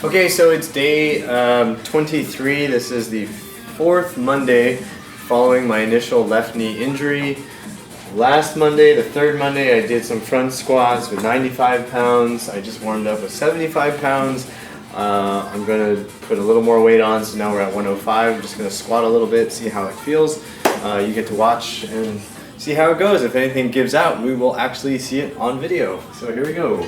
Okay, so it's day 23. This is the fourth Monday following my initial left knee injury. Last Monday, the third Monday, I did some front squats with 95 pounds. I just warmed up with 75 pounds. I'm going to put a little more weight on, so now we're at 105. I'm just going to squat a little bit, see how it feels. You get to watch and see how it goes. If anything gives out, we will actually see it on video. So here we go.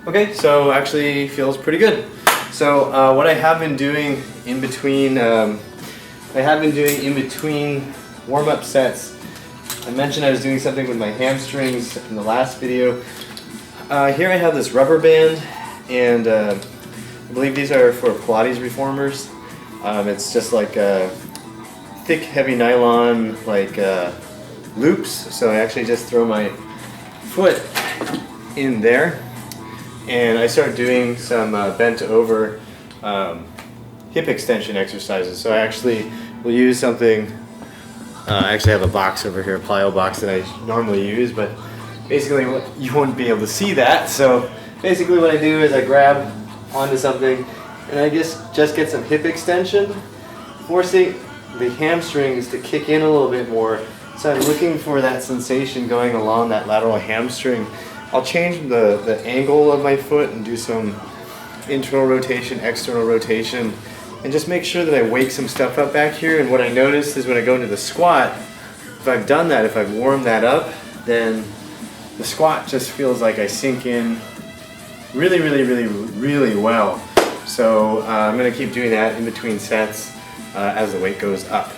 Okay, so actually feels pretty good. So what I have been doing in between, warm-up sets. I mentioned I was doing something with my hamstrings in the last video. Here I have this rubber band, and I believe these are for Pilates reformers. It's just like thick, heavy nylon loops. So I actually just throw my foot in there. And I start doing some bent over hip extension exercises. So I actually will use something, I actually have a box over here, a plyo box that I normally use, but basically you won't be able to see that. So basically what I do is I grab onto something and I just get some hip extension, forcing the hamstrings to kick in a little bit more. So I'm looking for that sensation going along that lateral hamstring. I'll change the angle of my foot and do some internal rotation, external rotation, and just make sure that I wake some stuff up back here. And what I notice is when I go into the squat, if I've done that, if I've warmed that up, then the squat just feels like I sink in really well. So I'm going to keep doing that in between sets as the weight goes up.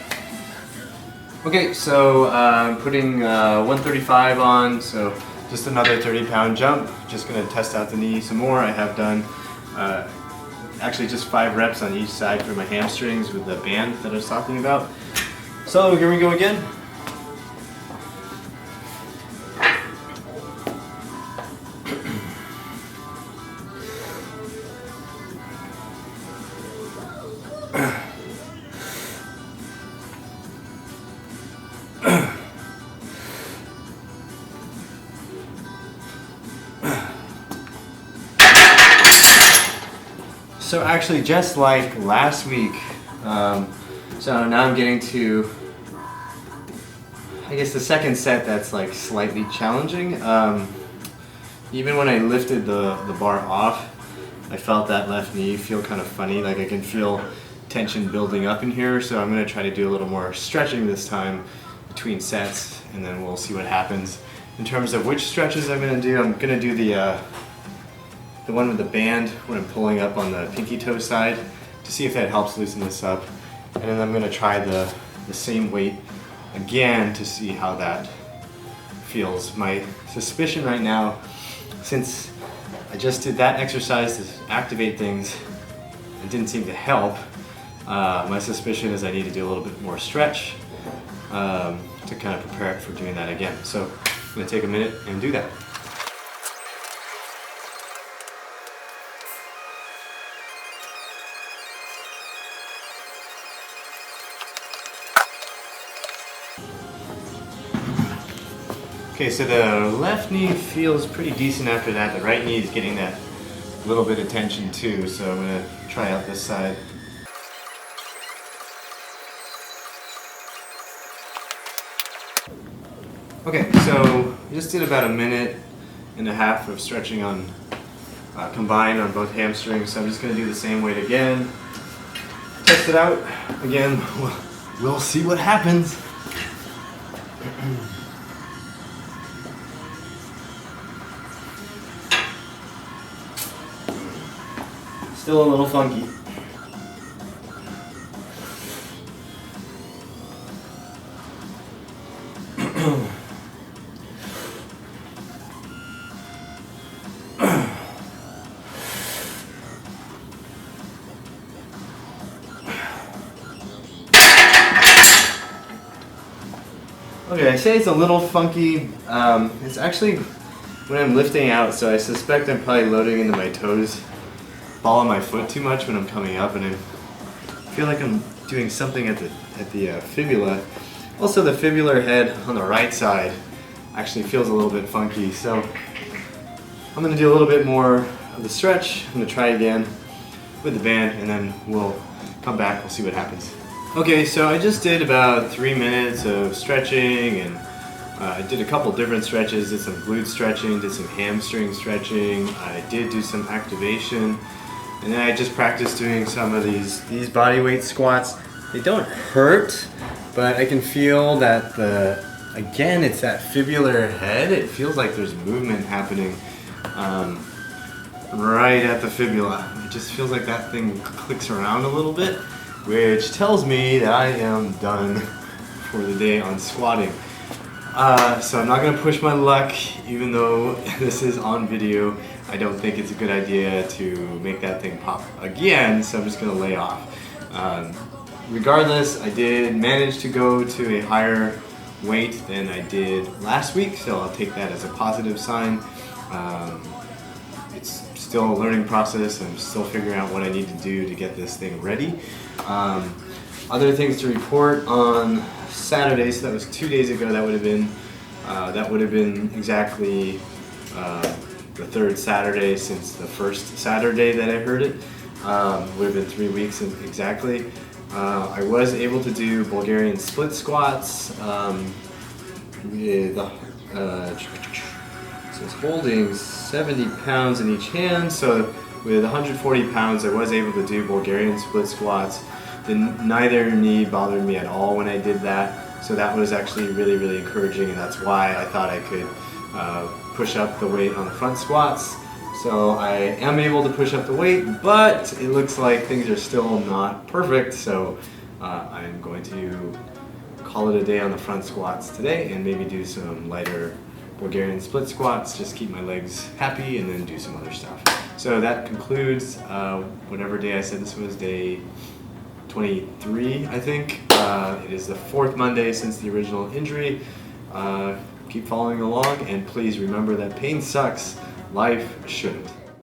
Okay, so I'm putting 135 on, so just another 30-pound jump. Just going to test out the knee some more. I have done actually just 5 reps on each side for my hamstrings with the band that I was talking about. So here we go again. So actually, just like last week, so now I'm getting to, I guess, the second set that's like slightly challenging. Even when I lifted the bar off, I felt that left knee feel kind of funny, like I can feel tension building up in here. So I'm going to try to do a little more stretching this time between sets, and then we'll see what happens. In terms of which stretches I'm going to do, I'm going to do the one with the band when I'm pulling up on the pinky toe side to see if that helps loosen this up. And then I'm going to try the same weight again to see how that feels. My suspicion right now, since I just did that exercise to activate things, it didn't seem to help. My suspicion is I need to do a little bit more stretch to kind of prepare it for doing that again. So I'm going to take a minute and do that. Okay, so the left knee feels pretty decent after that. The right knee is getting that little bit of tension too, so I'm going to try out this side. Okay, so I just did about 1.5 minutes of stretching on combined on both hamstrings, so I'm just going to do the same weight again. Test it out. Again, we'll see what happens. Still a little funky. Okay, I say it's a little funky. It's actually when I'm lifting out, so I suspect I'm probably loading into my toes, ball of my foot too much when I'm coming up, and I feel like I'm doing something at the fibula. Also, the fibular head on the right side actually feels a little bit funky, so I'm going to do a little bit more of the stretch. I'm going to try again with the band, and then we'll come back, we'll see what happens. Okay, so I just did about 3 minutes of stretching, and I did a couple different stretches, did some glute stretching, did some hamstring stretching, I did do some activation, and then I just practiced doing some of these body weight squats. They don't hurt, but I can feel that again, it's that fibular head. It feels like there's movement happening right at the fibula. It just feels like that thing clicks around a little bit, which tells me that I am done for the day on squatting. So I'm not going to push my luck, even though this is on video. I don't think it's a good idea to make that thing pop again, so I'm just going to lay off. Regardless, I did manage to go to a higher weight than I did last week, so I'll take that as a positive sign. It's still a learning process. I'm still figuring out what I need to do to get this thing ready. Other things to report on Saturday, so that was 2 days ago. That would have been exactly the third Saturday since the first Saturday that I heard it. Would have been 3 weeks exactly. I was able to do Bulgarian split squats with so it's holding 70 pounds in each hand. So with 140 pounds, I was able to do Bulgarian split squats. Neither knee bothered me at all when I did that. So that was actually really, really encouraging, and that's why I thought I could push up the weight on the front squats. So I am able to push up the weight, but it looks like things are still not perfect. So I'm going to call it a day on the front squats today, and maybe do some lighter Bulgarian split squats, just keep my legs happy, and then do some other stuff. So that concludes whatever day I said this was, day 23, I think. It is the 4th Monday since the original injury. Keep following along, and please remember that pain sucks. Life shouldn't.